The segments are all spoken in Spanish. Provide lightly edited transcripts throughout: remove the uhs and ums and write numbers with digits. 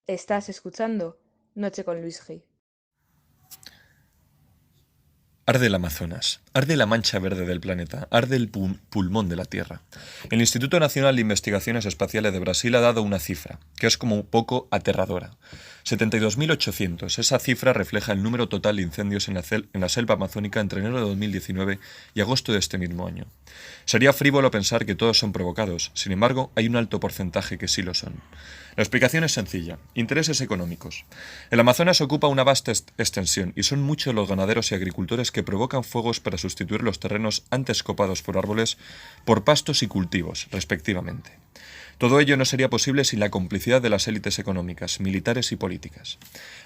Estás escuchando Noche con Luis G. Arde el Amazonas, arde la mancha verde del planeta, arde el pulmón de la Tierra. El Instituto Nacional de Investigaciones Espaciales de Brasil ha dado una cifra, que es como un poco aterradora. 72.800. Esa cifra refleja el número total de incendios en la selva amazónica entre enero de 2019 y agosto de este mismo año. Sería frívolo pensar que todos son provocados, sin embargo, hay un alto porcentaje que sí lo son. La explicación es sencilla: intereses económicos. El Amazonas ocupa una vasta extensión y son muchos los ganaderos y agricultores que provocan fuegos para sustituir los terrenos antes copados por árboles por pastos y cultivos, respectivamente. Todo ello no sería posible sin la complicidad de las élites económicas, militares y políticas.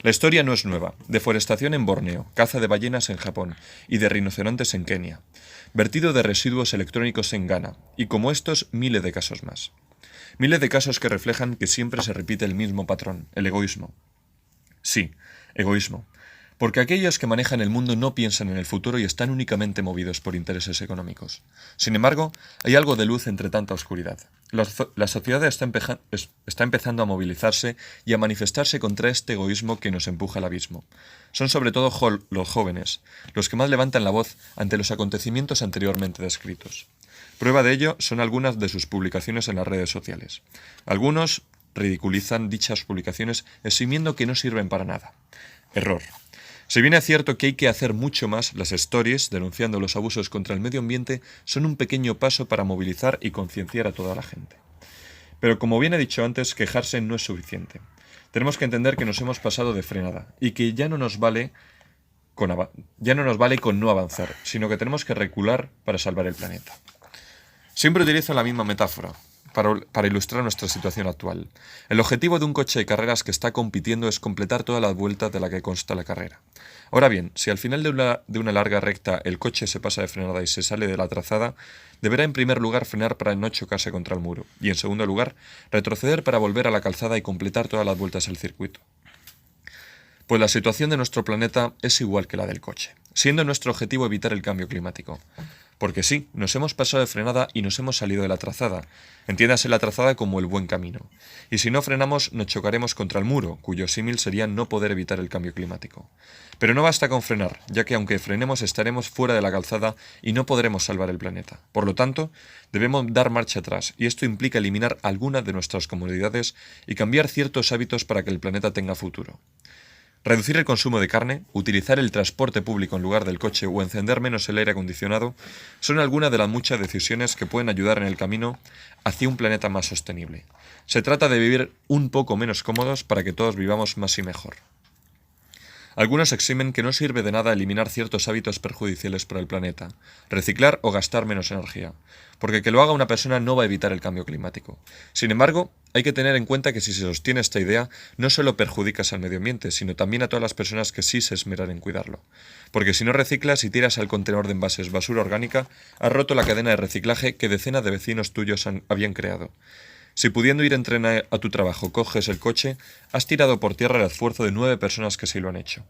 La historia no es nueva: deforestación en Borneo, caza de ballenas en Japón y de rinocerontes en Kenia, vertido de residuos electrónicos en Ghana, y como estos, miles de casos más. Miles de casos que reflejan que siempre se repite el mismo patrón: el egoísmo. Sí, egoísmo. Porque aquellos que manejan el mundo no piensan en el futuro y están únicamente movidos por intereses económicos. Sin embargo, hay algo de luz entre tanta oscuridad. La sociedad está empezando a movilizarse y a manifestarse contra este egoísmo que nos empuja al abismo. Son sobre todo los jóvenes, los que más levantan la voz ante los acontecimientos anteriormente descritos. Prueba de ello son algunas de sus publicaciones en las redes sociales. Algunos ridiculizan dichas publicaciones eximiendo que no sirven para nada. Error. Si bien es cierto que hay que hacer mucho más, las stories denunciando los abusos contra el medio ambiente son un pequeño paso para movilizar y concienciar a toda la gente. Pero como bien he dicho antes, quejarse no es suficiente. Tenemos que entender que nos hemos pasado de frenada y que ya no nos vale con no avanzar, sino que tenemos que recular para salvar el planeta. Siempre utilizo la misma metáfora para ilustrar nuestra situación actual. El objetivo de un coche de carreras que está compitiendo es completar todas las vueltas de la que consta la carrera. Ahora bien, si al final de una larga recta el coche se pasa de frenada y se sale de la trazada, deberá en primer lugar frenar para no chocarse contra el muro y en segundo lugar retroceder para volver a la calzada y completar todas las vueltas del circuito. Pues la situación de nuestro planeta es igual que la del coche, siendo nuestro objetivo evitar el cambio climático. Porque sí, nos hemos pasado de frenada y nos hemos salido de la trazada. Entiéndase la trazada como el buen camino. Y si no frenamos, nos chocaremos contra el muro, cuyo símil sería no poder evitar el cambio climático. Pero no basta con frenar, ya que aunque frenemos estaremos fuera de la calzada y no podremos salvar el planeta. Por lo tanto, debemos dar marcha atrás, y esto implica eliminar algunas de nuestras comodidades y cambiar ciertos hábitos para que el planeta tenga futuro. Reducir el consumo de carne, utilizar el transporte público en lugar del coche o encender menos el aire acondicionado son algunas de las muchas decisiones que pueden ayudar en el camino hacia un planeta más sostenible. Se trata de vivir un poco menos cómodos para que todos vivamos más y mejor. Algunos eximen que no sirve de nada eliminar ciertos hábitos perjudiciales para el planeta, reciclar o gastar menos energía, porque que lo haga una persona no va a evitar el cambio climático. Sin embargo, hay que tener en cuenta que si se sostiene esta idea, no solo perjudicas al medio ambiente, sino también a todas las personas que sí se esmeran en cuidarlo. Porque si no reciclas y tiras al contenedor de envases basura orgánica, has roto la cadena de reciclaje que decenas de vecinos tuyos habían creado. Si pudiendo ir en tren a tu trabajo coges el coche, has tirado por tierra el esfuerzo de 9 personas que sí lo han hecho.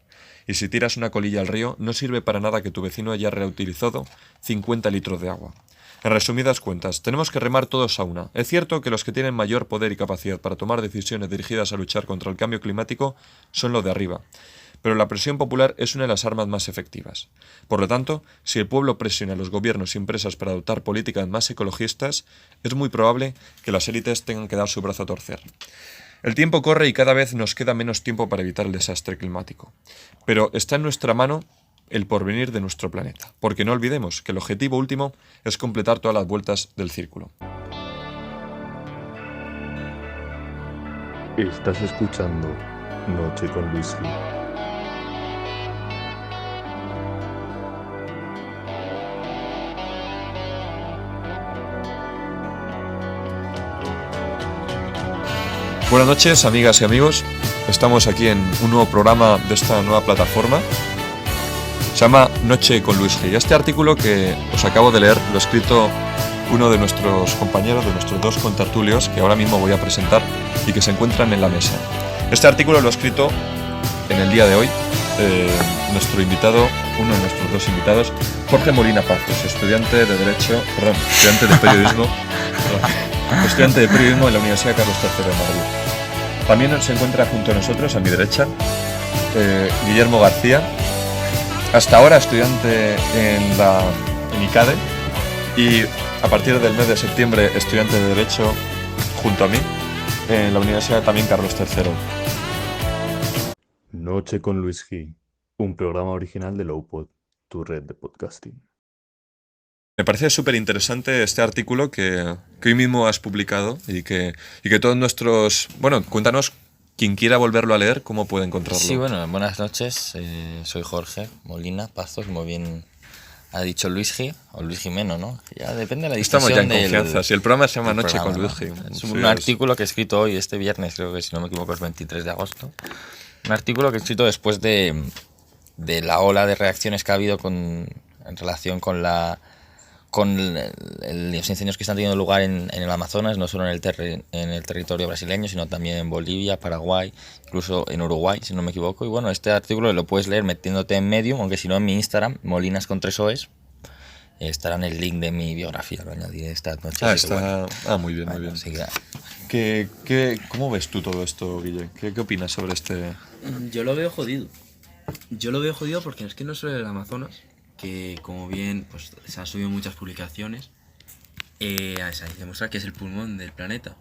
Y si tiras una colilla al río, no sirve para nada que tu vecino haya reutilizado 50 litros de agua. En resumidas cuentas, tenemos que remar todos a una. Es cierto que los que tienen mayor poder y capacidad para tomar decisiones dirigidas a luchar contra el cambio climático son los de arriba, pero la presión popular es una de las armas más efectivas. Por lo tanto, si el pueblo presiona a los gobiernos y empresas para adoptar políticas más ecologistas, es muy probable que las élites tengan que dar su brazo a torcer. El tiempo corre y cada vez nos queda menos tiempo para evitar el desastre climático. Pero está en nuestra mano el porvenir de nuestro planeta, porque no olvidemos que el objetivo último es completar todas las vueltas del círculo. Estás escuchando Noche con Luis G. Buenas noches, amigas y amigos. Estamos aquí en un nuevo programa de esta nueva plataforma. Se llama Noche con Luis G. Y este artículo que os acabo de leer lo ha escrito uno de nuestros compañeros, de nuestros dos contertulios, que ahora mismo voy a presentar y que se encuentran en la mesa. Este artículo lo ha escrito en el día de hoy nuestro invitado, uno de nuestros dos invitados, Jorge Molina Pazos, estudiante de periodismo en la Universidad Carlos III de Madrid. También se encuentra junto a nosotros, a mi derecha, Guillermo García, hasta ahora estudiante en ICADE y a partir del mes de septiembre estudiante de Derecho junto a mí en la Universidad también Carlos III. Noche con Luis G, un programa original de Lowpod, tu red de podcasting. Me parece súper interesante este artículo que hoy mismo has publicado y que todos nuestros... Bueno, cuéntanos, quien quiera volverlo a leer, ¿cómo puede encontrarlo? Sí, bueno, buenas noches. Soy Jorge Molina Pazos, como bien ha dicho Luis G. O Luis Jimeno, ¿no? Ya depende de la Estamos ya en distinción confianza. Si el programa se llama del Noche con programa, Luis ¿no? G. Es Sí, un artículo que he escrito hoy, este viernes, creo que si no me equivoco es 23 de agosto. Un artículo que he escrito después de la ola de reacciones que ha habido en relación con los incendios que están teniendo lugar en el Amazonas, no solo en el territorio brasileño, sino también en Bolivia, Paraguay, incluso en Uruguay, si no me equivoco. Y bueno, este artículo lo puedes leer metiéndote en Medium, aunque si no en mi Instagram, Molinas con 3 O's, estará en el link de mi biografía, lo añadiré esta noche. Muy bien, muy bien. Así que, ¿Cómo ves tú todo esto, Guille? ¿Qué opinas sobre este...? Yo lo veo jodido. Yo lo veo jodido porque es que no solo el Amazonas, que como bien pues, se han subido muchas publicaciones, se demuestra que es el pulmón del planeta.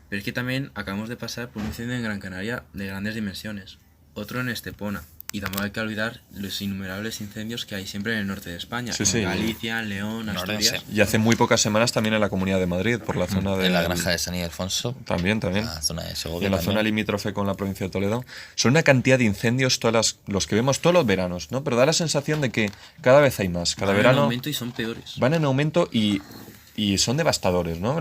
Pero es que también acabamos de pasar por un incendio en Gran Canaria de grandes dimensiones, otro en Estepona, y tampoco hay que olvidar los innumerables incendios que hay siempre en el norte de España, Sí, en sí. Galicia, León, Asturias. Y hace muy pocas semanas también en la Comunidad de Madrid, por la zona de... en la granja de San Ildefonso, También. la zona de Y Segovia en la también. zona limítrofe con la provincia de Toledo. Son una cantidad de incendios, los que vemos todos los veranos, ¿no? Pero da la sensación de que cada vez hay más. Cada Van en verano aumento y son peores. van en aumento y son devastadores, ¿no?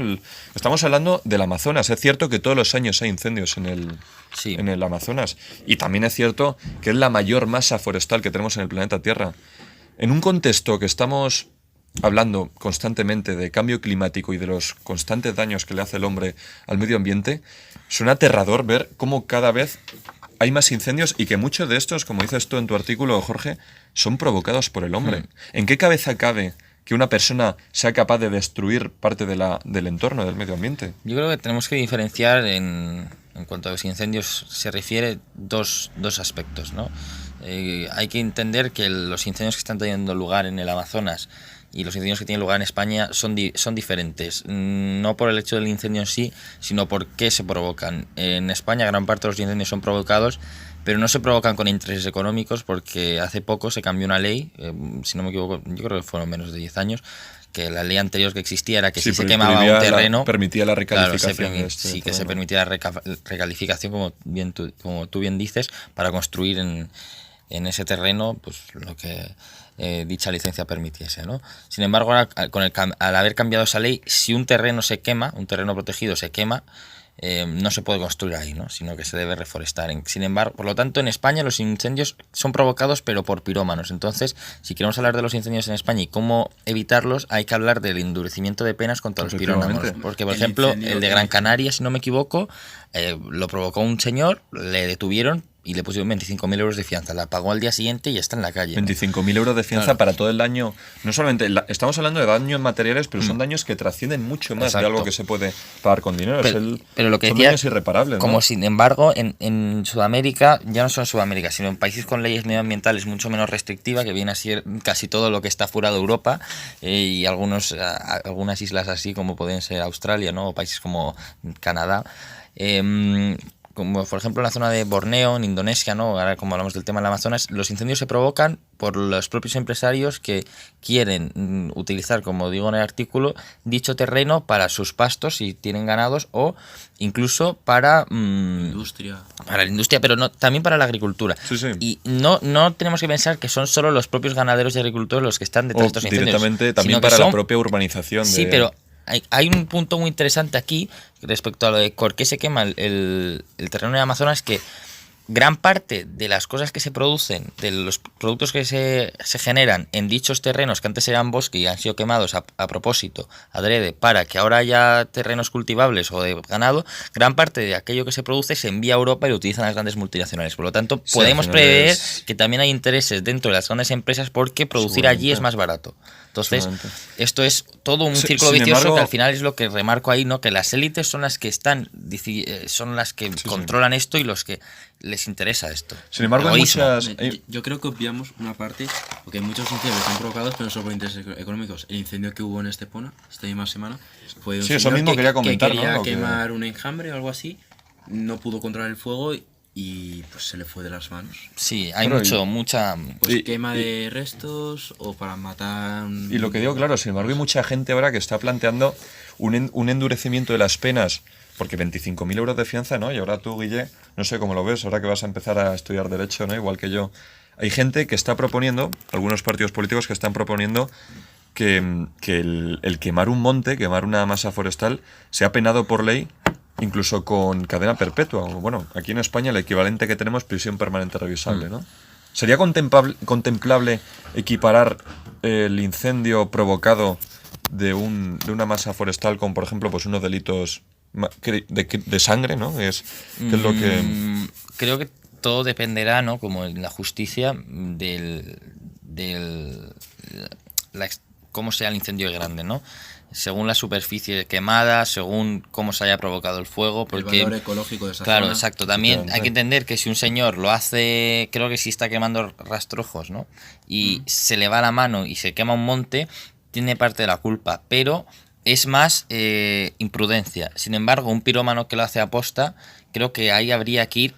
Estamos hablando del Amazonas. Es cierto que todos los años hay incendios Sí. en el Amazonas. Y también es cierto que es la mayor masa forestal que tenemos en el planeta Tierra. En un contexto que estamos hablando constantemente de cambio climático y de los constantes daños que le hace el hombre al medio ambiente, suena aterrador ver cómo cada vez hay más incendios y que muchos de estos, como dices tú en tu artículo, Jorge, son provocados por el hombre. ¿En qué cabeza cabe que una persona sea capaz de destruir parte del entorno, del medio ambiente? Yo creo que tenemos que diferenciar en cuanto a los incendios se refiere dos aspectos, ¿no? Hay que entender que los incendios que están teniendo lugar en el Amazonas y los incendios que tienen lugar en España son diferentes, no por el hecho del incendio en sí, sino por qué se provocan. En España gran parte de los incendios son provocados, pero no se provocan con intereses económicos, porque hace poco se cambió una ley, si no me equivoco, yo creo que fueron menos de 10 años, que la ley anterior que existía era que si se quemaba un terreno... permitía la Claro, recalificación. que se permitía la recalificación, como tú bien dices, para construir en ese terreno pues lo que dicha licencia permitiese, ¿no? Sin embargo, ahora, al haber cambiado esa ley, si un terreno se quema, un terreno protegido se quema, no se puede construir ahí, ¿no? Sino que se debe reforestar. Sin embargo, por lo tanto, en España los incendios son provocados pero por pirómanos. Entonces, si queremos hablar de los incendios en España y cómo evitarlos, hay que hablar del endurecimiento de penas contra los pirómanos. Porque, por ejemplo, el de Gran Canaria, si no me equivoco, lo provocó un señor, le detuvieron y le pusieron 25.000 euros de fianza. La pagó al día siguiente y ya está en la calle, ¿no? 25.000 euros de fianza, claro, para todo el daño. No solamente, estamos hablando de daños materiales, pero son daños que trascienden mucho más. Exacto. De algo que se puede pagar con dinero. Pero lo que son decía, daños irreparables, como ¿no? Sin embargo, en Sudamérica, ya no solo en Sudamérica, sino en países con leyes medioambientales mucho menos restrictivas, que viene a ser casi todo lo que está fuera de Europa, y algunas islas así como pueden ser Australia, ¿no? O países como Canadá, como por ejemplo en la zona de Borneo, en Indonesia, ¿no? Ahora, como hablamos del tema del Amazonas, los incendios se provocan por los propios empresarios que quieren utilizar, como digo en el artículo, dicho terreno para sus pastos si tienen ganados, o incluso para la industria, pero no, también para la agricultura. Sí, sí. Y no tenemos que pensar que son solo los propios ganaderos y agricultores los que están detrás de estos incendios. Directamente también para la propia urbanización. Sí, pero hay un punto muy interesante aquí respecto a lo de por qué se quema el terreno de Amazonas, que gran parte de las cosas que se producen, de los productos que se generan en dichos terrenos que antes eran bosque y han sido quemados a propósito, adrede, para que ahora haya terrenos cultivables o de ganado, gran parte de aquello que se produce se envía a Europa y lo utilizan las grandes multinacionales. Por lo tanto, podemos prever que también hay intereses dentro de las grandes empresas porque producir allí es más barato. Entonces, Seguramente. esto es todo un círculo Sin vicioso embargo- que al final es lo que remarco ahí, ¿no? Que las élites son las que son las que controlan esto y los que les interesa esto. Sin embargo, hay Egoísmo. muchas... Yo creo que obviamos una parte, porque hay muchos incendios que están provocados, pero no solo por intereses económicos. El incendio que hubo en Estepona, esta misma semana, fue un Sí, eso señor mismo quería comentar, que ¿no? quería Lo que- quemar un enjambre o algo así, no pudo controlar el fuego y pues se le fue de las manos. Sí, hay Claro, mucha... Pues Y- quema de restos o para matar... Y lo que digo, claro, sin embargo, hay mucha gente ahora que está planteando un endurecimiento de las penas, porque 25.000 euros de fianza, ¿no? Y ahora tú, Guille, no sé cómo lo ves, ahora que vas a empezar a estudiar Derecho, ¿no? Igual que yo. Hay gente que está proponiendo, algunos partidos políticos que están proponiendo que el quemar un monte, quemar una masa forestal, sea penado por ley, incluso con cadena perpetua. O, bueno, aquí en España el equivalente que tenemos es prisión permanente revisable, ¿no? ¿Sería contemplable equiparar el incendio provocado de una masa forestal con, por ejemplo, pues unos delitos de sangre, ¿no? Que es lo que... Creo que todo dependerá, ¿no? Como en la justicia, cómo sea el incendio grande, ¿no? Según la superficie quemada, según cómo se haya provocado el fuego, porque... El valor ecológico de esa Claro, zona. exacto. También hay que entender que si un señor lo hace, creo que si está quemando rastrojos, ¿no? Y se le va la mano y se quema un monte, tiene parte de la culpa, pero es más imprudencia. Sin embargo, un pirómano que lo hace aposta, creo que ahí habría que ir.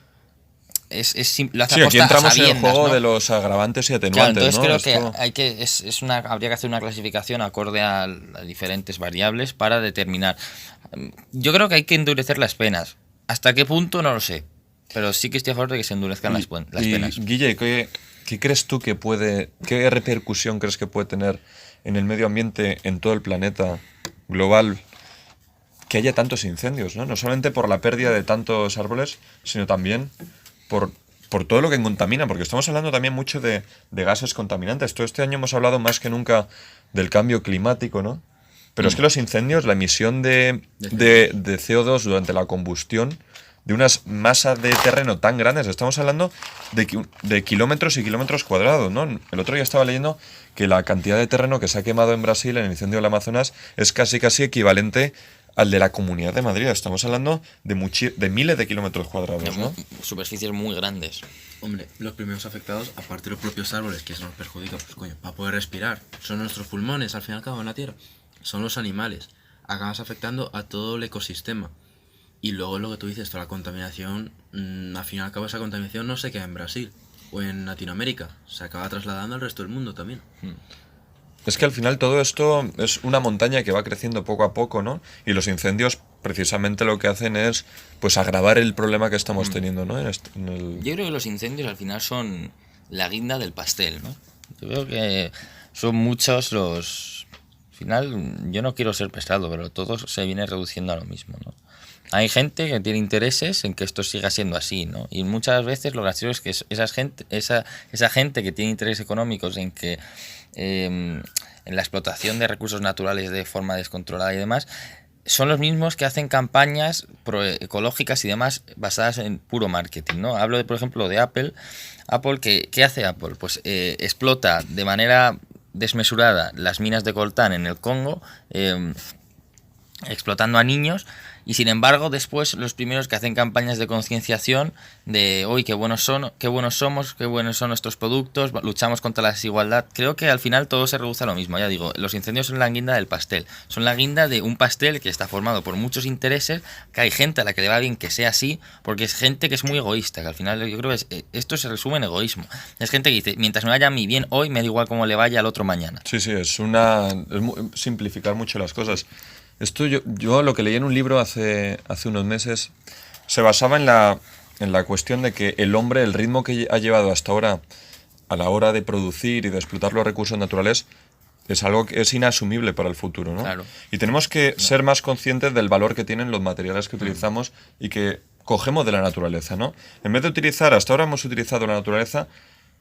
Lo hace Sí, aquí aposta a entramos en el sabiendas, juego ¿no? de los agravantes y Claro, atenuantes, entonces ¿no? creo Esto- que habría que hacer una clasificación acorde a diferentes variables para determinar. Yo creo que hay que endurecer las penas. ¿Hasta qué punto? No lo sé. Pero sí que estoy a favor de que se endurezcan las penas. Guille, ¿qué crees tú que qué repercusión crees que puede tener en el medio ambiente, en todo el planeta global, que haya tantos incendios, ¿no? No solamente por la pérdida de tantos árboles, sino también por todo lo que contamina, porque estamos hablando también mucho de gases contaminantes. Todo este año hemos hablado más que nunca del cambio climático, ¿no? Pero es que los incendios, la emisión de CO2 durante la combustión de unas masas de terreno tan grandes, estamos hablando de kilómetros y kilómetros cuadrados, ¿no? El otro día estaba leyendo que la cantidad de terreno que se ha quemado en Brasil en el incendio del Amazonas es casi equivalente al de la Comunidad de Madrid. Estamos hablando de miles de kilómetros cuadrados, ¿no? Superficies muy grandes. Hombre, los primeros afectados, aparte de los propios árboles, que eso nos perjudica, pues coño, para poder respirar, son nuestros pulmones, al fin y al cabo, en la Tierra. Son los animales. Acabas afectando a todo el ecosistema. Y luego lo que tú dices, toda la contaminación, al fin y al cabo esa contaminación no se queda en Brasil o en Latinoamérica, se acaba trasladando al resto del mundo también. Es que al final todo esto es una montaña que va creciendo poco a poco, ¿no? Y los incendios precisamente lo que hacen es pues agravar el problema que estamos teniendo, ¿no? Yo creo que los incendios al final son la guinda del pastel, ¿no? Yo creo que son muchos los... Al final, yo no quiero ser pesado, pero todo se viene reduciendo a lo mismo, ¿no? Hay gente que tiene intereses en que esto siga siendo así, ¿no? Y muchas veces lo gracioso es que esa gente que tiene intereses económicos en que en la explotación de recursos naturales de forma descontrolada y demás, son los mismos que hacen campañas ecológicas y demás basadas en puro marketing, ¿no? Hablo, por ejemplo, de Apple. ¿Qué hace Apple? Pues explota de manera desmesurada las minas de coltán en el Congo, explotando a niños, y sin embargo después los primeros que hacen campañas de concienciación de hoy qué buenos somos, qué buenos son nuestros productos, luchamos contra la desigualdad. Creo que al final todo se reduce a lo mismo. Ya digo, los incendios son la guinda del pastel, son la guinda de un pastel que está formado por muchos intereses, que hay gente a la que le va bien que sea así, porque es gente que es muy egoísta, que al final yo creo que esto se resume en egoísmo. Es gente que dice, mientras me vaya a mí bien hoy, me da igual cómo le vaya al otro mañana. Sí, es simplificar mucho las cosas. Esto yo lo que leí en un libro hace unos meses se basaba en la cuestión de que el hombre, el ritmo que ha llevado hasta ahora a la hora de producir y de explotar los recursos naturales, es algo que es inasumible para el futuro, ¿no? Claro. Y tenemos que ser más conscientes del valor que tienen los materiales que utilizamos y que cogemos de la naturaleza, ¿no? En vez de hasta ahora hemos utilizado la naturaleza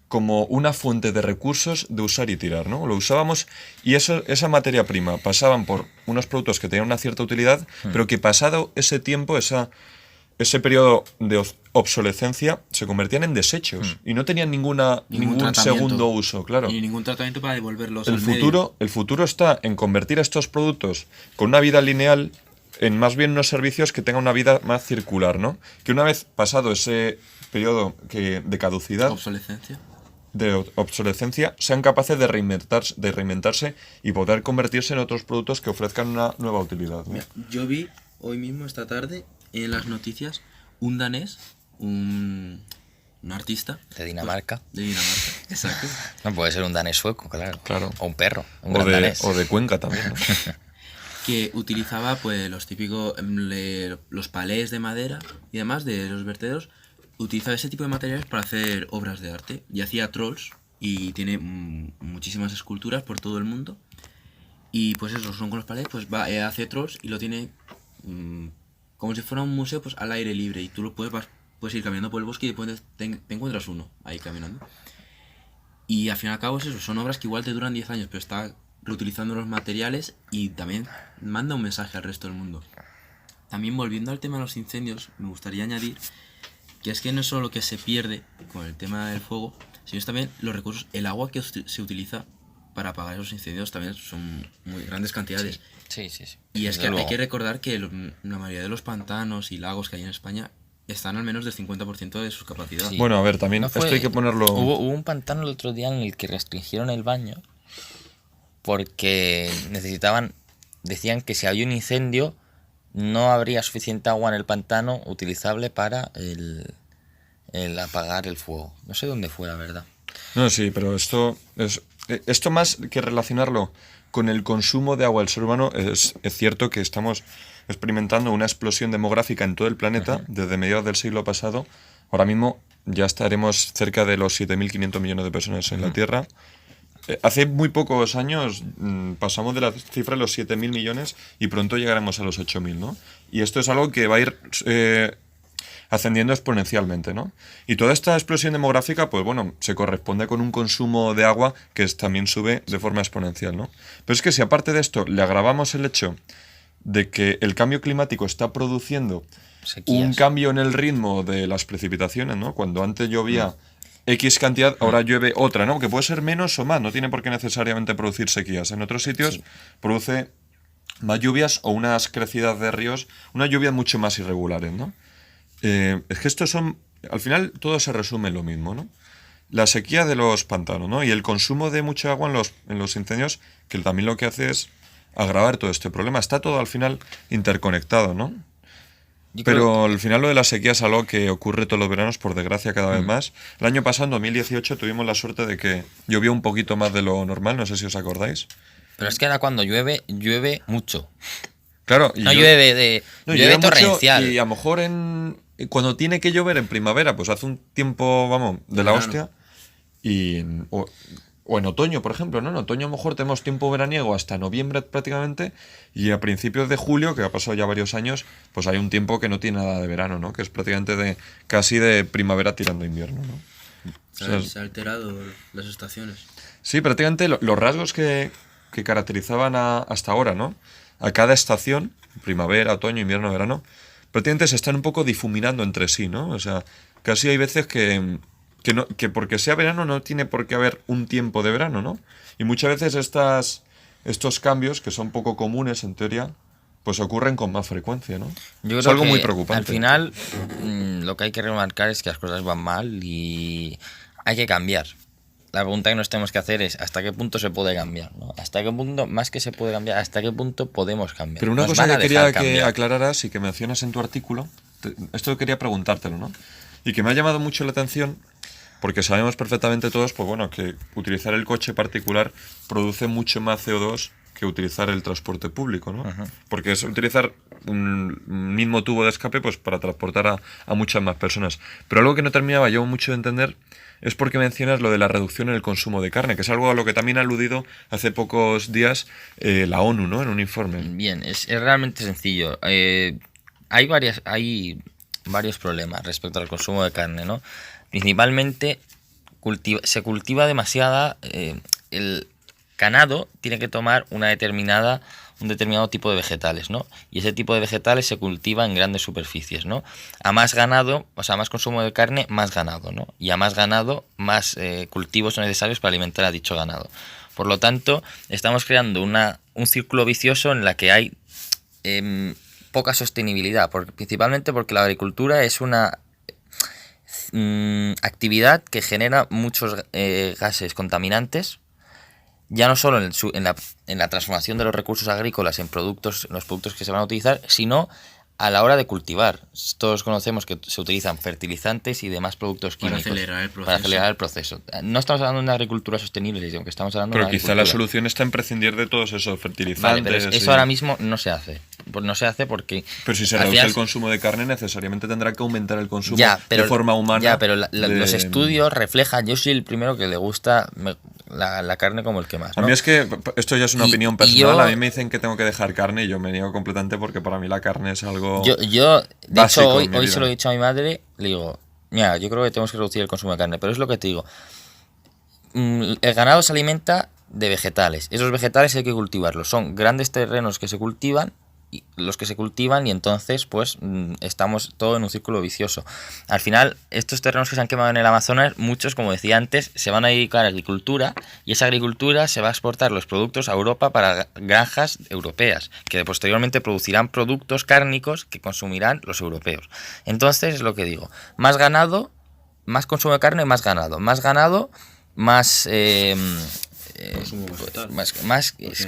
como una fuente de recursos de usar y tirar, ¿no? Lo usábamos y esa materia prima pasaban por unos productos que tenían una cierta utilidad, pero que pasado ese tiempo, esa ese periodo de obsolescencia se convertían en desechos y no tenían ningún tratamiento. segundo uso, claro. Y ningún tratamiento para devolverlos El al medio. futuro está en convertir estos productos con una vida lineal en más bien unos servicios que tengan una vida más circular, ¿no? Que una vez pasado ese periodo de caducidad, Obsolescencia. de obsolescencia, sean capaces de reinventarse y poder convertirse en otros productos que ofrezcan una nueva utilidad, ¿no? Mira, yo vi hoy mismo, esta tarde, en las noticias, un danés, un artista. De Dinamarca. De Dinamarca, exacto. No puede ser un danés sueco, claro. Claro. O un perro, un O gran de, danés. o de Cuenca también, ¿no? Que utilizaba pues los típicos, los palés de madera y demás de los vertederos. Utilizaba ese tipo de materiales para hacer obras de arte. Y hacía trolls y tiene muchísimas esculturas por todo el mundo. Y pues eso, son con los palés, pues hace trolls y lo tiene como si fuera un museo pues al aire libre. Y tú lo puedes ir caminando por el bosque y te encuentras uno ahí caminando. Y al fin y al cabo es eso, son obras que igual te duran 10 años, pero está reutilizando los materiales y también manda un mensaje al resto del mundo. También volviendo al tema de los incendios, me gustaría añadir que es que no es solo lo que se pierde con el tema del fuego, sino es también los recursos, el agua que se utiliza para apagar esos incendios también son muy grandes cantidades. Sí, sí, sí. Y es Desde que luego. hay que recordar que la mayoría de los pantanos y lagos que hay en España están al menos del 50% de su capacidad. Sí. Bueno, a ver, también No esto fue- hay que ponerlo... Hubo un pantano el otro día en el que restringieron el baño porque decían que si había un incendio no habría suficiente agua en el pantano utilizable para el apagar el fuego. No sé dónde fue, la verdad. No, sí, pero esto más que relacionarlo con el consumo de agua del ser humano, es cierto que estamos experimentando una explosión demográfica en todo el planeta desde mediados del siglo pasado. Ahora mismo ya estaremos cerca de los 7.500 millones de personas en la Tierra. Hace muy pocos años pasamos de la cifra de los 7.000 millones y pronto llegaremos a los 8.000, ¿no? Y esto es algo que va a ir ascendiendo exponencialmente, ¿no? Y toda esta explosión demográfica, pues bueno, se corresponde con un consumo de agua que también sube de forma exponencial, ¿no? Pero es que si aparte de esto le agravamos el hecho de que el cambio climático está produciendo Sequías. un cambio en el ritmo de las precipitaciones, ¿no? Cuando antes llovía X cantidad, ahora llueve otra, ¿no? Que puede ser menos o más, no tiene por qué necesariamente producir sequías. En otros sitios produce más lluvias o unas crecidas de ríos, unas lluvias mucho más irregulares, ¿no? Es que estos son, al final todo se resume en lo mismo, ¿no? La sequía de los pantanos, ¿no? Y el consumo de mucha agua en los incendios, que también lo que hace es agravar todo este problema. Está todo al final interconectado, ¿no? Yo creo- Pero al final lo de la sequía es algo que ocurre todos los veranos, por desgracia, cada vez más. El año pasado, en 2018, tuvimos la suerte de que llovió un poquito más de lo normal, no sé si os acordáis. Pero es que ahora cuando llueve mucho. Claro, y No yo- llueve no, llueve mucho, torrencial. y a lo mejor cuando tiene que llover en primavera, pues hace un tiempo, vamos, de la verano. hostia. O en otoño, por ejemplo, ¿no? En otoño a lo mejor tenemos tiempo veraniego hasta noviembre prácticamente, y a principios de julio, que ha pasado ya varios años, pues hay un tiempo que no tiene nada de verano, ¿no? Que es prácticamente casi de primavera tirando a invierno, ¿no? Se han alterado las estaciones. Sí, prácticamente los rasgos que caracterizaban hasta ahora, ¿no? A cada estación, primavera, otoño, invierno, verano, prácticamente se están un poco difuminando entre sí, ¿no? O sea, casi hay veces que porque sea verano no tiene por qué haber un tiempo de verano, ¿no? Y muchas veces estos cambios, que son poco comunes en teoría, pues ocurren con más frecuencia, ¿no? Yo Es creo algo que muy preocupante. Al final, lo que hay que remarcar es que las cosas van mal y hay que cambiar. La pregunta que nos tenemos que hacer es ¿hasta qué punto se puede cambiar? ¿No? ¿Hasta qué punto, más que se puede cambiar, hasta qué punto podemos cambiar? Pero una Nos cosa van a que dejar quería que cambiar. aclararas y que mencionas en tu artículo, esto quería preguntártelo, ¿no? Y que me ha llamado mucho la atención, porque sabemos perfectamente todos, pues bueno, que utilizar el coche particular produce mucho más CO2 que utilizar el transporte público, ¿no? Porque es utilizar un mismo tubo de escape pues para transportar a muchas más personas. Pero algo que no terminaba yo mucho de entender es porque mencionas lo de la reducción en el consumo de carne, que es algo a lo que también ha aludido hace pocos días la ONU, ¿no? En un informe. Bien, es realmente sencillo. Hay varios problemas respecto al consumo de carne, ¿no? Principalmente se cultiva demasiada. El ganado tiene que tomar una determinada un determinado tipo de vegetales, ¿no? Y ese tipo de vegetales se cultiva en grandes superficies, ¿no? A más ganado, o sea, más consumo de carne, más ganado, ¿no? Y a más ganado, más cultivos son necesarios para alimentar a dicho ganado. Por lo tanto, estamos creando un círculo vicioso en la que hay poca sostenibilidad, principalmente porque la agricultura es una actividad que genera muchos gases contaminantes, ya no solo en la transformación de los recursos agrícolas en los productos que se van a utilizar, sino a la hora de cultivar. Todos conocemos que se utilizan fertilizantes y demás productos químicos para acelerar el proceso. No estamos hablando de una agricultura sostenible, sino que estamos hablando de Pero una quizá la agricultura. solución está en prescindir de todos esos fertilizantes. Vale, pero eso ahora mismo no se hace. Pues no se hace porque... Pero si se al reduce final el consumo de carne, necesariamente tendrá que aumentar el consumo pero, de forma humana. Ya, pero los estudios reflejan... Yo soy el primero que le gusta la carne como el que más, ¿no? A mí es que esto ya es una Y- opinión y personal. yo- A mí me dicen que tengo que dejar carne y yo me niego completamente porque para mí la carne es algo De básico hecho, en mi hoy vida. se lo he dicho a mi madre, le digo, mira, yo creo que tenemos que reducir el consumo de carne, pero es lo que te digo. El ganado se alimenta de vegetales. Esos vegetales hay que cultivarlos. Son grandes terrenos que se cultivan, y entonces pues estamos todo en un círculo vicioso. Al final, estos terrenos que se han quemado en el Amazonas, muchos, como decía antes, se van a dedicar a agricultura y esa agricultura se va a exportar los productos a Europa para granjas europeas, que posteriormente producirán productos cárnicos que consumirán los europeos. Entonces, es lo que digo, más ganado, más consumo de carne, más ganado, más Consumo vegetal.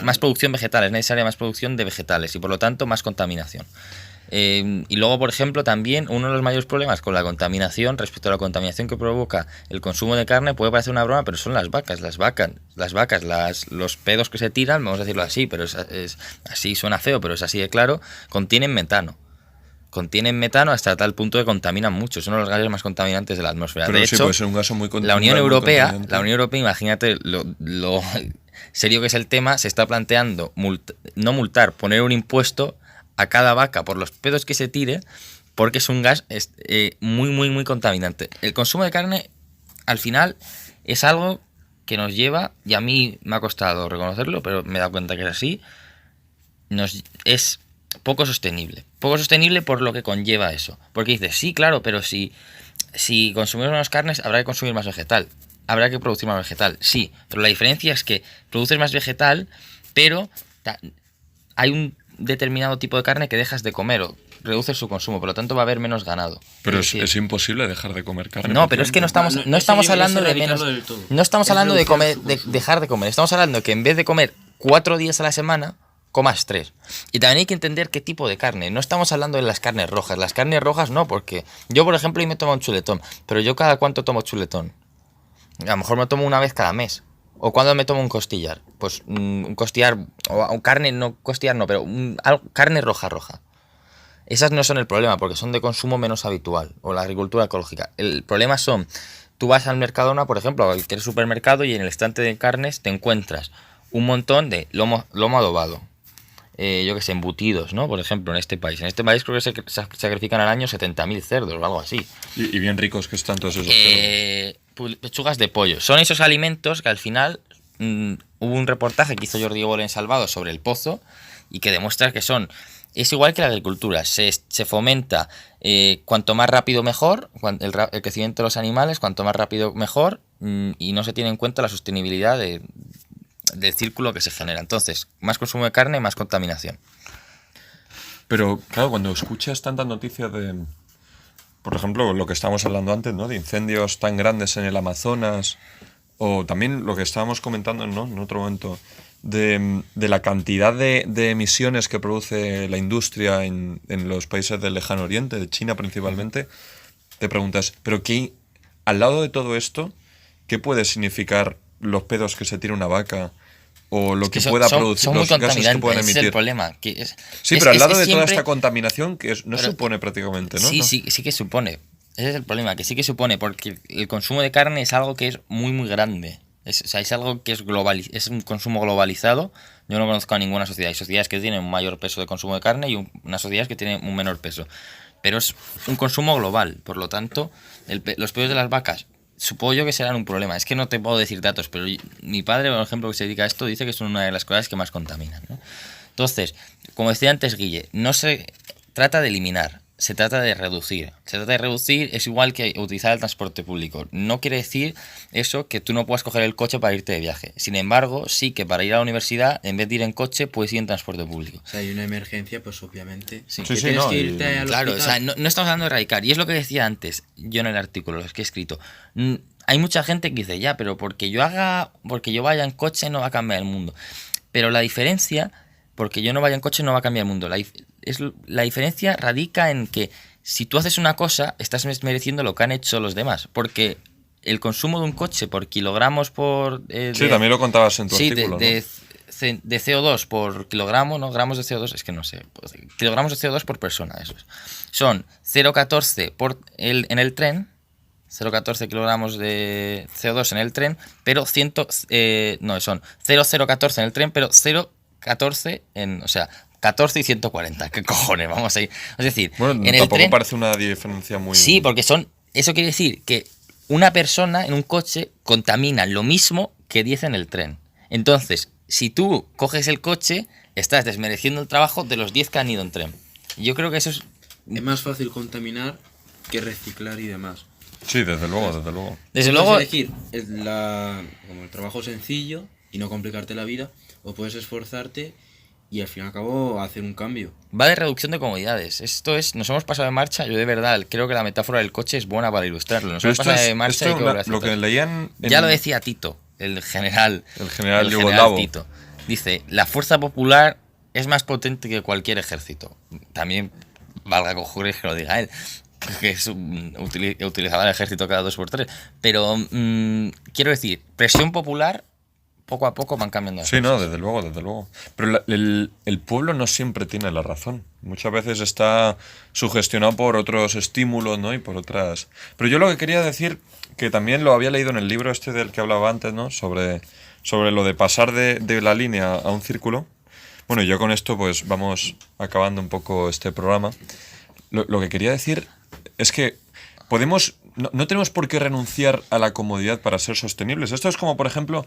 más producción vegetal, es necesaria más producción de vegetales y por lo tanto más contaminación. Y luego, por ejemplo, también uno de los mayores problemas con la contaminación respecto a la contaminación que provoca el consumo de carne puede parecer una broma, pero son las vacas, los pedos que se tiran, vamos a decirlo así, pero es así, suena feo, pero es así de claro, contienen metano hasta tal punto que contaminan mucho. Es uno de los gases más contaminantes de la atmósfera. Pero De sí, hecho, puede ser un gaso muy la Unión Europea, contaminante. imagínate lo serio que es el tema, se está planteando no multar, poner un impuesto a cada vaca por los pedos que se tire, porque es un gas muy, muy, muy contaminante. El consumo de carne, al final, es algo que nos lleva, y a mí me ha costado reconocerlo, pero me he dado cuenta que es así, es poco sostenible. Poco sostenible por lo que conlleva eso. Porque dices, sí, claro, pero si consumimos menos carnes, habrá que consumir más vegetal. Habrá que producir más vegetal, sí. Pero la diferencia es que produces más vegetal, pero hay un determinado tipo de carne que dejas de comer o reduces su consumo. Por lo tanto, va a haber menos ganado. Pero Es decir, es imposible dejar de comer carne. no, pero es que no estamos, no estamos hablando de menos. No estamos hablando de comer, de dejar de comer. Estamos hablando de que en vez de comer 4 días a la semana, comas 3. Y también hay que entender qué tipo de carne. No estamos hablando de las carnes rojas. Las carnes rojas no, porque yo, por ejemplo, hoy me tomo un chuletón. Pero yo cada cuánto tomo chuletón. A lo mejor me tomo una vez cada mes. ¿O cuando me tomo un costillar? Pues un costillar, o carne, no costillar no, pero carne roja. Esas no son el problema, porque son de consumo menos habitual, o la agricultura ecológica. El problema son, tú vas al Mercadona, por ejemplo, a cualquier supermercado, y en el estante de carnes te encuentras un montón de lomo adobado. Yo que sé, embutidos, ¿no? Por ejemplo, en este país. En este país creo que se sacrifican al año 70.000 cerdos o algo así. Y bien ricos que están todos esos cerdos. Pechugas de pollo. Son esos alimentos que al final hubo un reportaje que hizo Jordi Évole en Salvado sobre el pozo y que demuestra que es igual que la agricultura. Se fomenta cuanto más rápido mejor, el crecimiento de los animales, cuanto más rápido mejor, y no se tiene en cuenta la sostenibilidad del círculo que se genera. Entonces, más consumo de carne, más contaminación. Pero, claro, cuando escuchas tantas noticias de, por ejemplo, lo que estábamos hablando antes, ¿no? De incendios tan grandes en el Amazonas, o también lo que estábamos comentando, ¿no? En otro momento, de la cantidad de emisiones que produce la industria en los países del Lejano Oriente, de China principalmente, te preguntas, ¿pero qué, al lado de todo esto, qué puede significar los pedos que se tira una vaca o lo que pueda producir, son muy los gases que puedan contaminantes, ese es emitir? el problema. Sí, pero al lado de toda siempre- esta contaminación, que no Pero- supone prácticamente, ¿no? Sí, ¿No? sí que supone. Ese es el problema, que sí que supone, porque el consumo de carne es algo que es muy, muy grande. Es algo que es es un consumo globalizado. Yo no conozco a ninguna sociedad. Hay sociedades que tienen un mayor peso de consumo de carne y unas sociedades que tienen un menor peso. Pero es un consumo global. Por lo tanto, los pedos de las vacas, supongo yo que serán un problema. Es que no te puedo decir datos, pero mi padre, por ejemplo, que se dedica a esto, dice que es una de las cosas que más contaminan, ¿no? Entonces, como decía antes Guille, no se trata de eliminar, se trata de reducir. Se trata de reducir, es igual que utilizar el transporte público. No quiere decir eso que tú no puedas coger el coche para irte de viaje. Sin embargo, sí que para ir a la universidad, en vez de ir en coche, puedes ir en transporte público. O sea, hay una emergencia, pues obviamente. Sí. Que Sí, tienes no, que irte al Claro, o sea, hospital. no estamos hablando de erradicar. Y es lo que decía antes, yo en el artículo, los que he escrito. Hay mucha gente que dice, ya, pero porque yo vaya en coche no va a cambiar el mundo. Pero la diferencia, porque yo no vaya en coche no va a cambiar el mundo. La diferencia radica en que si tú haces una cosa, estás mereciendo lo que han hecho los demás. Porque el consumo de un coche por kilogramos por... Sí, también lo contabas en tu sí, artículo, ¿no? de CO2 por kilogramo, ¿no? Gramos de CO2, es que no sé. Kilogramos de CO2 por persona, eso es. Son 0,14 en el tren, 0,14 kilogramos de CO2 en el tren, pero son 0,014 en el tren, pero 0,14 en... O sea, 14 y 140. ¿Qué cojones? Vamos a ir. Es decir, Bueno, en el tampoco tren... parece una diferencia muy... Sí, porque eso quiere decir que una persona en un coche contamina lo mismo que 10 en el tren. Entonces, si tú coges el coche, estás desmereciendo el trabajo de los 10 que han ido en tren. Yo creo que eso es... Es más fácil contaminar que reciclar y demás. Sí, desde luego, desde luego. Desde Puedes luego... elegir como el trabajo sencillo y no complicarte la vida, o puedes esforzarte y al fin y al cabo hacer un cambio. Va de reducción de comodidades. Nos hemos pasado de marcha. Yo de verdad creo que la metáfora del coche es buena para ilustrarlo. Nos Pero hemos pasado de marcha y hay que volver a hacer lo que todo. leían... Ya lo decía Tito, el general Yugoslavo. Tito. Dice, la fuerza popular es más potente que cualquier ejército. También valga cojones que lo diga él, que utilizaba el ejército cada 2 por 3. Pero quiero decir, presión popular, poco a poco van cambiando las Sí, no, cosas. desde luego, desde luego. Pero el pueblo no siempre tiene la razón. Muchas veces está sugestionado por otros estímulos, ¿no? Y por otras... Pero yo lo que quería decir, que también lo había leído en el libro este del que hablaba antes, ¿no? Sobre lo de pasar de la línea a un círculo. Bueno, yo con esto pues vamos acabando un poco este programa. Lo que quería decir es que no tenemos por qué renunciar a la comodidad para ser sostenibles. Esto es como, por ejemplo,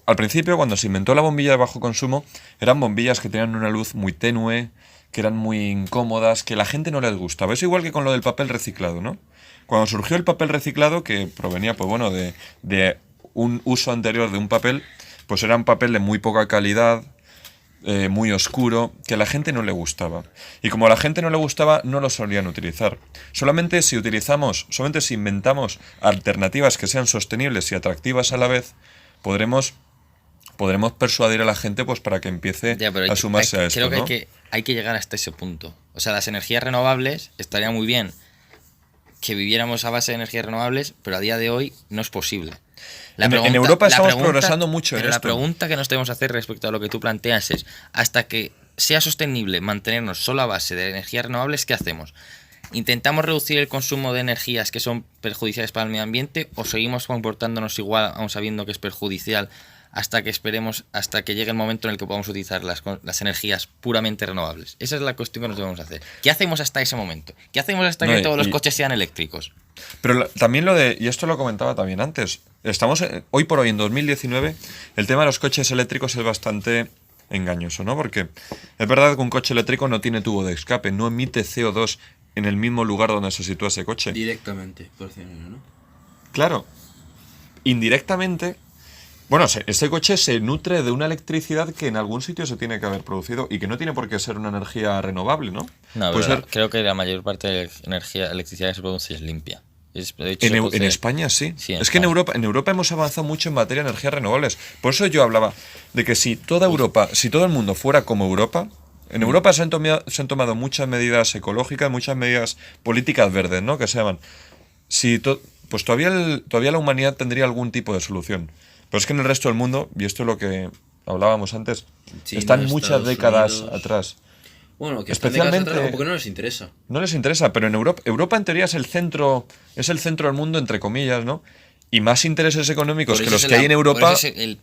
al principio, cuando se inventó la bombilla de bajo consumo, eran bombillas que tenían una luz muy tenue, que eran muy incómodas, que a la gente no les gustaba. Es igual que con lo del papel reciclado, ¿no? Cuando surgió el papel reciclado, que provenía, pues bueno, de un uso anterior de un papel, pues era un papel de muy poca calidad, muy oscuro, que a la gente no le gustaba. Y como a la gente no le gustaba, no lo solían utilizar. Solamente si inventamos alternativas que sean sostenibles y atractivas a la vez, podremos persuadir a la gente pues para que empiece Ya, pero a sumarse a esto, creo que, ¿no? hay que llegar hasta ese punto. O sea, las energías renovables, estaría muy bien que viviéramos a base de energías renovables, pero a día de hoy no es posible. En Europa estamos progresando mucho en pero la esto. pregunta que nos debemos hacer respecto a lo que tú planteas es, hasta que sea sostenible mantenernos solo a base de energías renovables, ¿qué hacemos? ¿Intentamos reducir el consumo de energías que son perjudiciales para el medio ambiente o seguimos comportándonos igual, aun sabiendo que es perjudicial, hasta que llegue el momento en el que podamos utilizar las energías puramente renovables? Esa es la cuestión que nos debemos hacer. ¿Qué hacemos hasta ese momento? ¿Qué hacemos hasta que todos los coches sean eléctricos? Pero también y esto lo comentaba también antes, estamos hoy por hoy en 2019, el tema de los coches eléctricos es bastante engañoso, ¿no? Porque es verdad que un coche eléctrico no tiene tubo de escape, no emite CO2 en el mismo lugar donde se sitúa ese coche. Directamente, por cierto, ¿no? Claro, indirectamente, bueno, ese coche se nutre de una electricidad que en algún sitio se tiene que haber producido y que no tiene por qué ser una energía renovable, ¿no? No, Puede pero ser- creo que la mayor parte de la electricidad que se produce es limpia. De hecho, En España sí. Sí, en Es que en España. Europa hemos avanzado mucho en materia de energías renovables. Por eso yo hablaba de que si todo el mundo fuera como Europa, en Europa se han tomado muchas medidas ecológicas, muchas medidas políticas verdes, ¿no? Que se llaman. Pues todavía la humanidad tendría algún tipo de solución. Pero es que en el resto del mundo, y esto es lo que hablábamos antes, China, están muchas Estados décadas Unidos. atrás. Bueno, que Especialmente- especialmente porque no les interesa. No les interesa, pero en Europa en teoría es el centro del mundo, entre comillas, ¿no? Y más intereses económicos Por que eso los es que hay en por Europa. eso es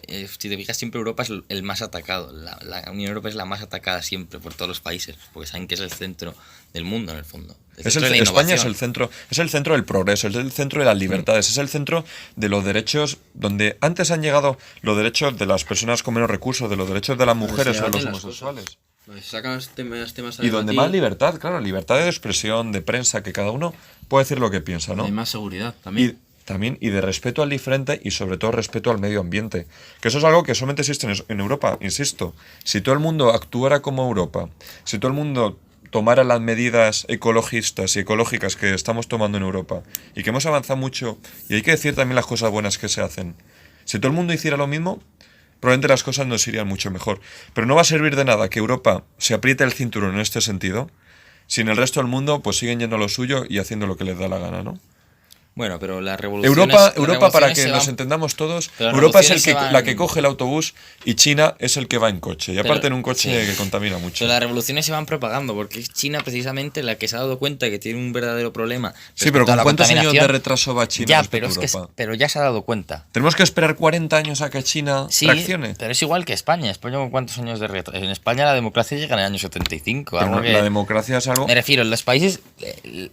si te fijas, siempre Europa es el más atacado. La Unión Europea es la más atacada siempre por todos los países, porque saben que es el centro del mundo en el fondo. España es el centro del progreso, es el centro de las libertades, es el centro de los derechos, donde antes han llegado los derechos de las personas con menos recursos, de los derechos de las mujeres o de los homosexuales. Se sacan los temas a Y donde debatir, más libertad, claro, libertad de expresión, de prensa, que cada uno puede decir lo que piensa, ¿no? hay más seguridad también. Y de respeto al diferente y sobre todo respeto al medio ambiente. Que eso es algo que solamente existe en Europa, insisto. Si todo el mundo actuara como Europa, si todo el mundo tomara las medidas ecologistas y ecológicas que estamos tomando en Europa y que hemos avanzado mucho, y hay que decir también las cosas buenas que se hacen. Si todo el mundo hiciera lo mismo, probablemente las cosas nos irían mucho mejor. Pero no va a servir de nada que Europa se apriete el cinturón en este sentido, si en el resto del mundo pues siguen yendo a lo suyo y haciendo lo que les da la gana, ¿no? Bueno, pero las revoluciones... Europa, para que nos entendamos todos, Pero las Europa es revoluciones la que coge el autobús y China es el que va en coche. Y aparte Pero- en un coche sí. que contamina mucho. Pero las revoluciones se van propagando, porque es China precisamente la que se ha dado cuenta que tiene un verdadero problema. Sí, pero respecto a ¿con la cuántos años de contaminación. retraso va China Ya, respecto pero, a es que Europa? pero ya se ha dado cuenta. ¿Tenemos que esperar 40 años a que China Sí, reaccione? pero es igual que España. España con cuántos años de retraso. En España la democracia llega en el año 75. Pero Algo no, que- la democracia es algo... Me refiero, en los países,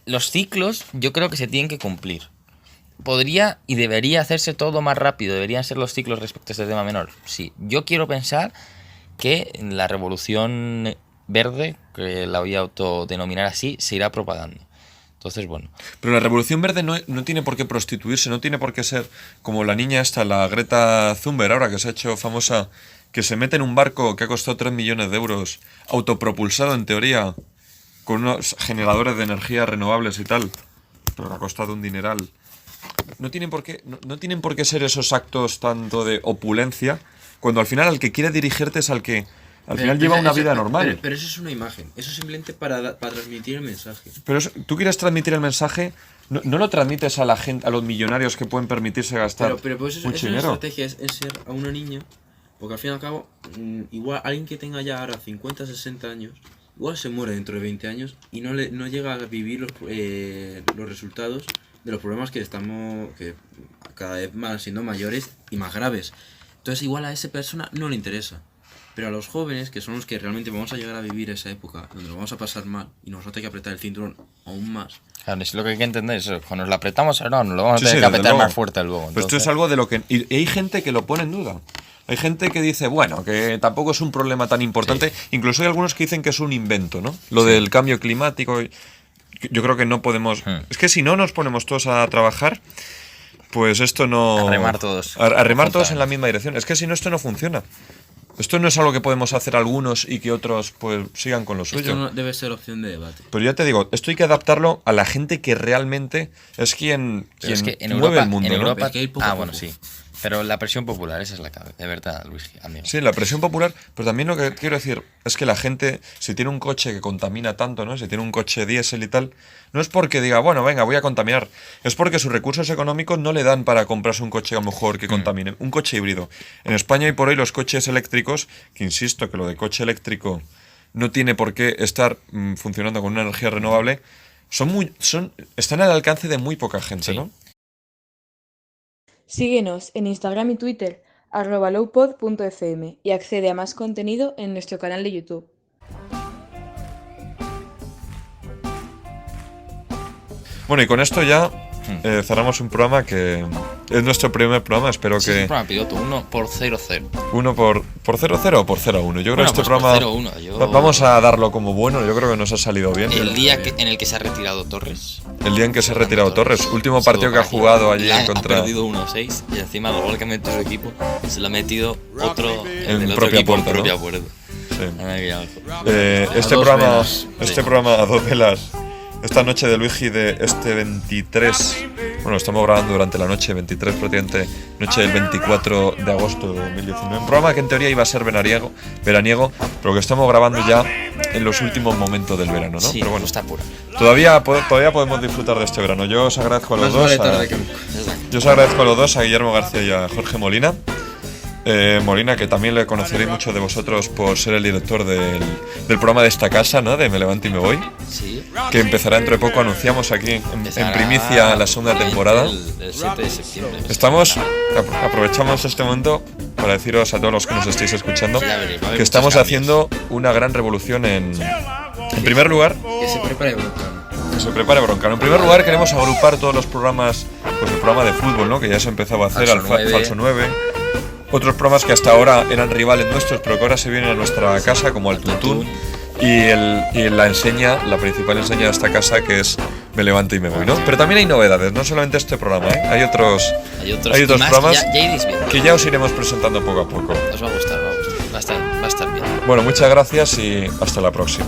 los ciclos yo creo que se tienen que cumplir. Podría y debería hacerse todo más rápido, deberían ser los ciclos respecto a este tema menor. Sí, yo quiero pensar que la revolución verde, que la voy a autodenominar así, se irá propagando. Entonces, bueno, Pero la revolución verde no tiene por qué prostituirse, no tiene por qué ser como la niña esta, la Greta Thunberg, ahora que se ha hecho famosa, que se mete en un barco que ha costado 3 millones de euros, autopropulsado en teoría, con unos generadores de energía renovables y tal, pero que ha costado un dineral. No tienen por qué ser esos actos tanto de opulencia, cuando al final al que quiere dirigirte es al que al final lleva una vida normal. Pero eso es una imagen. Eso es simplemente para transmitir el mensaje. Pero tú quieres transmitir el mensaje, no lo transmites a la gente, a los millonarios que pueden permitirse gastar Pero pues eso, mucho es una dinero. estrategia, es ser a una niña, porque al fin y al cabo, igual alguien que tenga ya ahora 50, 60 años, igual se muere dentro de 20 años y no llega a vivir los resultados de los problemas que cada vez van siendo mayores y más graves. Entonces igual a esa persona no le interesa. Pero a los jóvenes, que son los que realmente vamos a llegar a vivir esa época, donde lo vamos a pasar mal y nos va a tener que apretar el cinturón aún más. claro, es lo que hay que entender. Es, cuando nos la apretamos, no, nos lo vamos a Sí, tener sí, que desde apretar luego. más fuerte luego. Pero esto es Entonces, algo de lo que... Y hay gente que lo pone en duda. Hay gente que dice, bueno, que tampoco es un problema tan importante. Incluso hay algunos que dicen que es un invento, ¿no? Lo del cambio climático. Yo creo que no podemos... Es que si no nos ponemos todos a trabajar, pues esto no... A remar todos. A remar todos Juntas. en la misma dirección. Es que si no, esto no funciona. Esto no es algo que podemos hacer algunos y que otros pues sigan con lo suyo. Esto no debe ser opción de debate. Pero ya te digo, esto hay que adaptarlo a la gente que realmente es quien pero es que en mueve Europa, el mundo, en ¿no? Europa Es que hay poco a bueno, poco. sí. Pero la presión popular, esa es la clave, de verdad, Luis, amigo. Sí, la presión popular, pero también lo que quiero decir es que la gente, si tiene un coche que contamina tanto, ¿no? Si tiene un coche diésel y tal, no es porque diga, bueno, venga, voy a contaminar, es porque sus recursos económicos no le dan para comprarse un coche a lo mejor que contamine, un coche híbrido. En España hay por hoy los coches eléctricos, que insisto que lo de coche eléctrico no tiene por qué estar funcionando con una energía renovable, están al alcance de muy poca gente, Sí. ¿no? Síguenos en Instagram y Twitter, @lowpod.fm y accede a más contenido en nuestro canal de YouTube. Bueno, y con esto ya cerramos un programa que es nuestro primer programa, espero Sí, es que... un programa piloto, 1 por 0-0. ¿Uno por 0-0 o por 0-1? Yo creo que Bueno, este pues por programa 0-1, yo- vamos a darlo como bueno, yo creo que nos ha salido bien. El día en el que se ha retirado Torres. El día en que se ha retirado Torres, último Saludo partido que ha para jugado allí Ha contra... perdido 1-6 y encima el gol que ha metido su equipo se lo ha metido otro En el otro propia equipo puerta, en ¿no? propia puerta. Sí. Ay, qué asco. Este dos programa, velas. este Sí. programa a dos velas, esta noche de Luigi de este 23, bueno, estamos grabando durante la noche 23, prácticamente noche del 24 de agosto de 2019. Un programa que en teoría iba a ser veraniego, pero que estamos grabando ya en los últimos momentos del verano, ¿no? Sí, pero bueno, está pura. todavía podemos disfrutar de este verano. Yo os agradezco a los Más dos. vale tarde que nunca. Yo os agradezco a los dos, a Guillermo García y a Jorge Molina. Molina, que también le conoceréis mucho de vosotros por ser el director del programa de esta casa, ¿no? De Me Levanto y Me Voy, Sí. que empezará dentro de poco. Anunciamos aquí en Empezará primicia la segunda temporada. El 7 de septiembre. Aprovechamos este momento para deciros a todos los que nos estéis escuchando Ya veréis, va a haber que estamos muchos haciendo una gran revolución en primer lugar. Que se prepare Broncano. Que se prepare Broncano. En primer lugar, queremos agrupar todos los programas, pues el programa de fútbol, ¿no? Que ya se empezaba a hacer, Falso 9. Falso 9. Otros programas que hasta ahora eran rivales nuestros, pero que ahora se vienen a nuestra casa, como el Tuntún. Y la enseña, la principal enseña de esta casa, que es Me Levanto y Me Voy, ¿no? Pero también hay novedades, no solamente este programa, ¿eh? Hay otros y más, programas ya iréis viendo. que ya os iremos presentando poco a poco. Os va a gustar, va a estar bien. Bueno, muchas gracias y hasta la próxima.